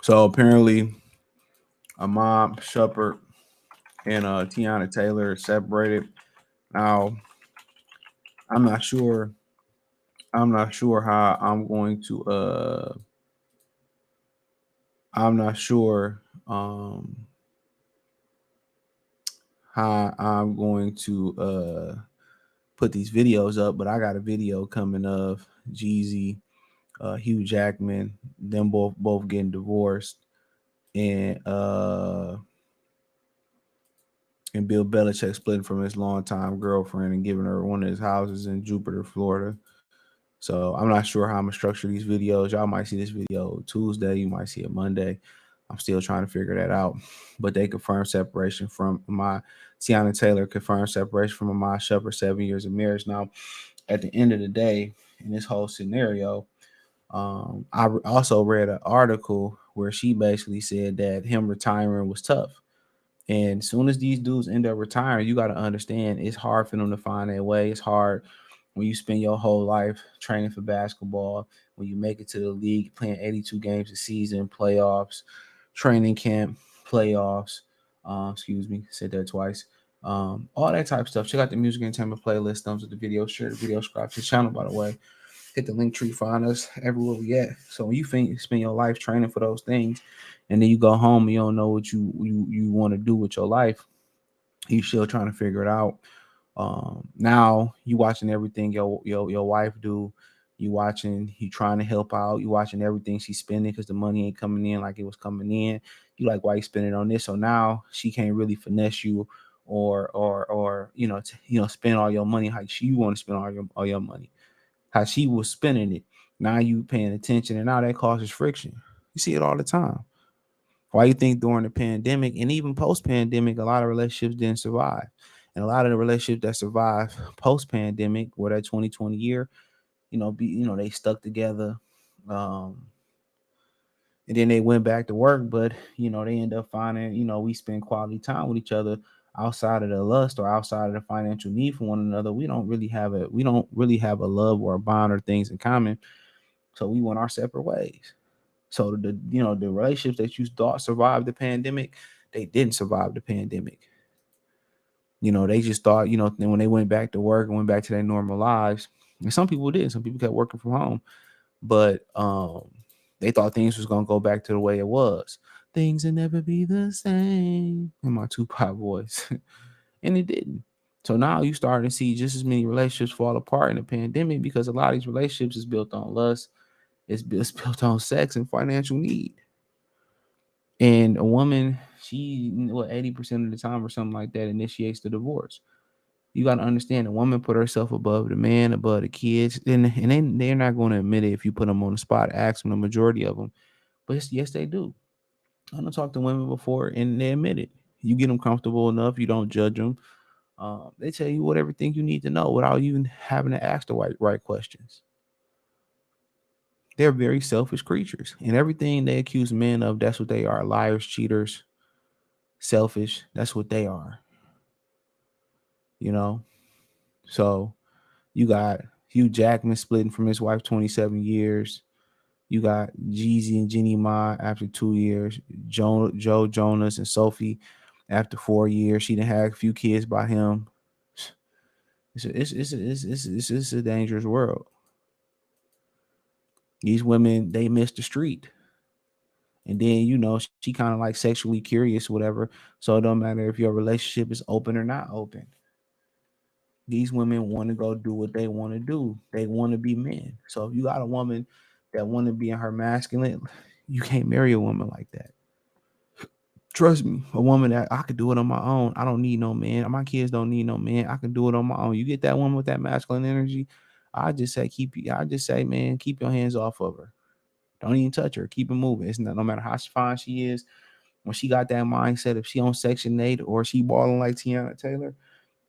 So apparently, Iman Shumpert and Teyana Taylor separated. Now, I'm not sure. I'm not sure how I'm going to. I'm not sure how I'm going to put these videos up, but I got a video coming of Jeezy, Hugh Jackman, them both getting divorced, and Bill Belichick splitting from his longtime girlfriend and giving her one of his houses in Jupiter, Florida. So I'm not sure how I'm gonna structure these videos. Y'all might see this video Tuesday, you might see it Monday. I'm still trying to figure that out. But they confirmed separation from my Teyana Taylor confirmed separation from my Shumpert, 7 years of marriage. Now, at the end of the day, in this whole scenario, also read an article where she basically said that him retiring was tough. And as soon as these dudes end up retiring, you got to understand it's hard for them to find their way. It's hard when you spend your whole life training for basketball, when you make it to the league, playing 82 games a season, playoffs, training camp, playoffs. Excuse me, said that twice. All that type of stuff. Check out the music entertainment playlist. Thumbs up the video, share the video, subscribe to the channel. By the way, hit the link tree, find us everywhere we at. So when you spend your life training for those things, and then you go home and you don't know what you want to do with your life, you still trying to figure it out. Now you watching everything your wife do. You trying to help out. You watching everything she's spending because the money ain't coming in like it was coming in. You like, why you spending on this? So now she can't really finesse you or spend all your money how you want to spend all your money, how she was spending it. Now you paying attention, and now that causes friction. You see it all the time. Why you think during the pandemic and even post pandemic, a lot of relationships didn't survive, and a lot of the relationships that survived post pandemic, or that 2020 year, they stuck together, um, and then they went back to work, but they end up finding, we spend quality time with each other outside of the lust or outside of the financial need for one another. We don't really have a love or a bond or things in common, so we went our separate ways. So the relationships that you thought survived the pandemic, they didn't survive the pandemic. They just thought, then when they went back to work and went back to their normal lives, and some people did, some people kept working from home, but they thought things was gonna go back to the way it was. Things will never be the same in my Tupac voice, and it didn't. So now you starting to see just as many relationships fall apart in the pandemic because a lot of these relationships is built on lust, it's built on sex and financial need. And a woman, she 80% of the time or something like that initiates the divorce. You got to understand, a woman put herself above the man, above the kids, and they're not going to admit it if you put them on the spot. Ask them, the majority of them, but yes, they do. I don't talk to women before, and they admit it. You get them comfortable enough, you don't judge them. They tell you what everything you need to know without even having to ask the right questions. They're very selfish creatures, and everything they accuse men of, that's what they are: liars, cheaters, selfish. That's what they are. You know. So you got Hugh Jackman splitting from his wife 27 years. You got Jeezy and Jeannie Ma after 2 years. Joe Jonas and Sophie after 4 years. She done had a few kids by him. It's a dangerous world. These women, they miss the street. And then, she kind of like sexually curious, whatever. So it don't matter if your relationship is open or not open. These women want to go do what they want to do. They want to be men. So if you got a woman that want to be in her masculine, you can't marry a woman like that. Trust me, a woman that I could do it on my own. I don't need no man. My kids don't need no man. I can do it on my own. You get that woman with that masculine energy, I just say, man, keep your hands off of her. Don't even touch her. Keep it moving. It's not, no matter how fine she is. When she got that mindset, if she on Section 8 or she balling like Teyana Taylor,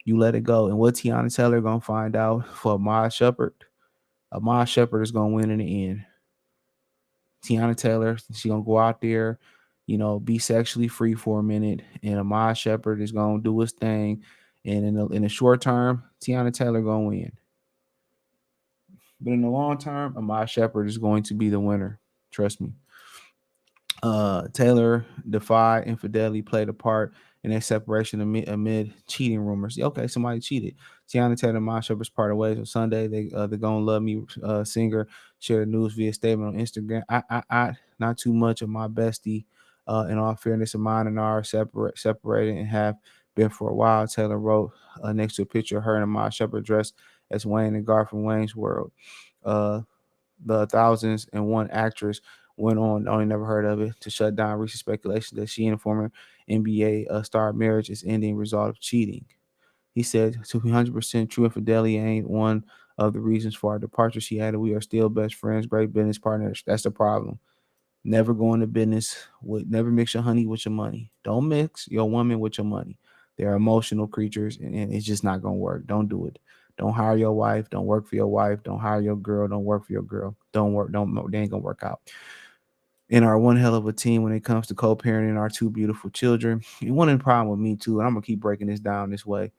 you let it go. And what Teyana Taylor gonna find out for Iman Shumpert? Iman Shumpert is gonna win in the end. Teyana Taylor, she gonna go out there, be sexually free for a minute, and Iman Shumpert is gonna do his thing. And in the short term, Teyana Taylor gonna win. But in the long term, Iman Shumpert is going to be the winner. Trust me. Taylor defied infidelity, played a part in their separation amid cheating rumors. Okay, somebody cheated. Teyana Taylor and Iman Shumpert parted ways on Sunday. They Gonna Love Me singer shared news via statement on Instagram. Not too much of my bestie. In all fairness, of mine and ours separated and have been for a while. Taylor wrote next to a picture of her and Iman Shumpert dressed as Wayne and Gar from Wayne's World. Uh, the thousands and one actress went on, only never heard of it, to shut down recent speculation that she and former NBA star marriage is ending result of cheating. He said, to be 100% true, infidelity ain't one of the reasons for our departure. She added, we are still best friends, great business partners. That's the problem. Never go into business with, never mix your honey with your money. Don't mix your woman with your money. They're emotional creatures, and it's just not gonna work. Don't do it. Don't hire your wife. Don't work for your wife. Don't hire your girl. Don't work for your girl. Don't work. Don't. They ain't gonna work out. And our one hell of a team when it comes to co-parenting our two beautiful children. And one of the problem with me too, and I'm gonna keep breaking this down this way,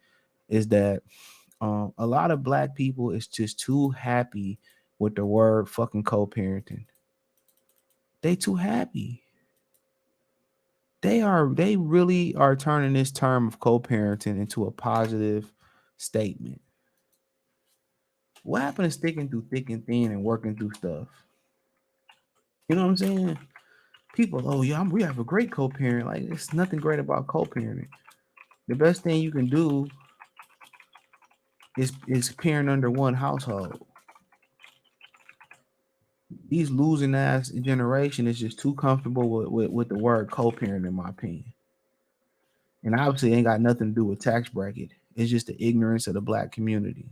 is that a lot of black people is just too happy with the word fucking co-parenting. They too happy. They really are turning this term of co-parenting into a positive statement. What happened to sticking through thick and thin and working through stuff? You know what I'm saying? People, oh yeah, we have a great co-parent. Like, it's nothing great about co-parenting. The best thing you can do is parent under one household. These losing ass generation is just too comfortable with the word co-parent, in my opinion. And obviously, it ain't got nothing to do with tax bracket. It's just the ignorance of the black community.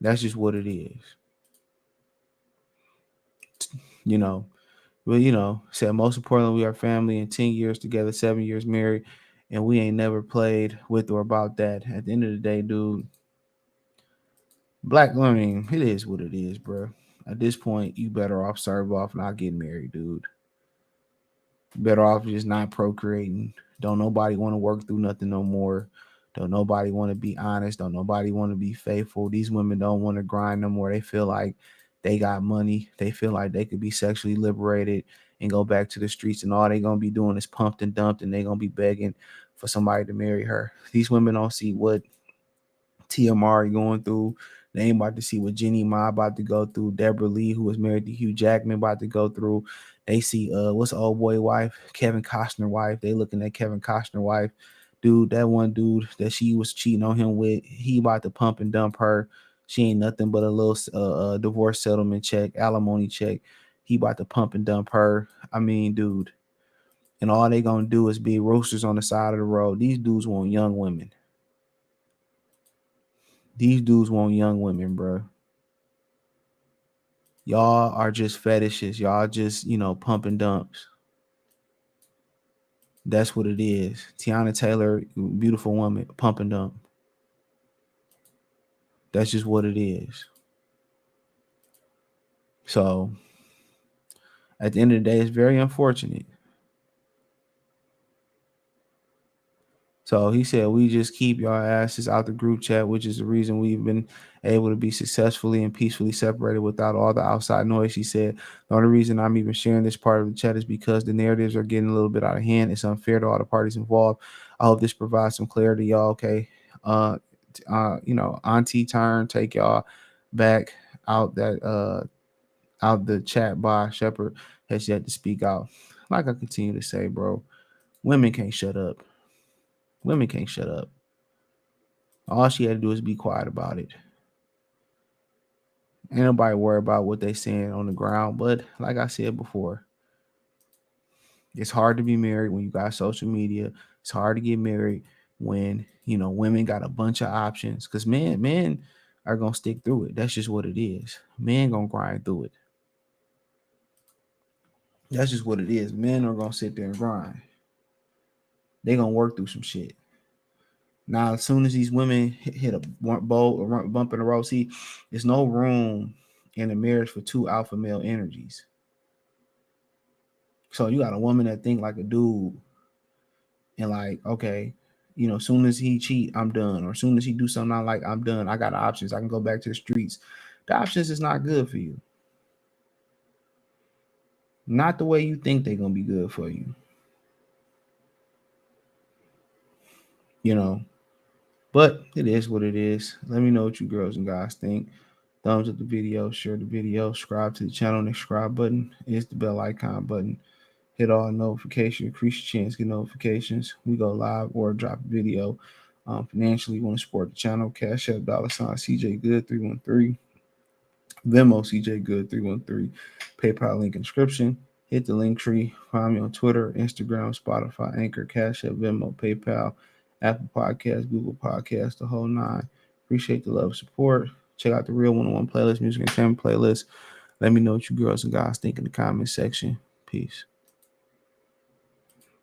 That's just what it is. You know, well, said most importantly, we are family and 10 years together, 7 years married, and we ain't never played with or about that. At the end of the day, dude, black, I mean, it is what it is, bro. At this point, you better off serve off not getting married, dude. Better off just not procreating. Don't nobody want to work through nothing no more. Don't nobody want to be honest. Don't nobody want to be faithful. These women don't want to grind no more. They feel like they got money. They feel like they could be sexually liberated and go back to the streets, and all they gonna be doing is pumped and dumped, and they gonna be begging for somebody to marry her. These women don't see what Tia Mari going through. They ain't about to see what Jenny Ma about to go through. Deborah Lee, who was married to Hugh Jackman, about to go through. They see what's the old boy wife, Kevin Costner wife. They looking at Kevin Costner wife, dude. That one dude that she was cheating on him with, he about to pump and dump her. She ain't nothing but a little divorce settlement check, alimony check. He about to pump and dump her. I mean, dude. And all they gonna do is be roasters on the side of the road. These dudes want young women. These dudes want young women, bro. Y'all are just fetishes. Y'all just, pump and dumps. That's what it is. Teyana Taylor, beautiful woman, pump and dump. That's just what it is. So at the end of the day, it's very unfortunate. So he said, we just keep y'all asses out the group chat, which is the reason we've been able to be successfully and peacefully separated without all the outside noise. He said, the only reason I'm even sharing this part of the chat is because the narratives are getting a little bit out of hand. It's unfair to all the parties involved. I hope this provides some clarity, y'all. Okay. Auntie turn, take y'all back out out the chat by Shepherd has yet to speak out. Like I continue to say, bro, women can't shut up. Women can't shut up. All she had to do is be quiet about it. Ain't nobody worry about what they saying on the ground. But like I said before, it's hard to be married when you got social media. It's hard to get married when women got a bunch of options. Cause men are gonna stick through it. That's just what it is. Men gonna grind through it. That's just what it is. Men are gonna sit there and grind. They gonna work through some shit. Now, as soon as these women hit a bolt or bump in the road, see, there's no room in a marriage for two alpha male energies. So you got a woman that think like a dude, and like, okay, as soon as he cheat, I'm done. Or as soon as he do something I like, I'm done. I got options. I can go back to the streets. The options is not good for you. Not the way you think they're gonna be good for you. You know, but it is what it is. Let me know what you girls and guys think. Thumbs up the video, share the video, subscribe to the channel. The subscribe button is the bell icon button. Hit all notifications, increase your chance to get notifications. We go live or drop a video. Financially, you want to support the channel, Cash App, $ CJ Good 313, Venmo CJ Good 313, PayPal link in description. Hit the link tree. Find me on Twitter, Instagram, Spotify, Anchor, Cash App, Venmo, PayPal, Apple Podcasts, Google Podcasts, the whole nine. Appreciate the love, support. Check out the Real 101 playlist, music and family playlist. Let me know what you girls and guys think in the comment section. Peace.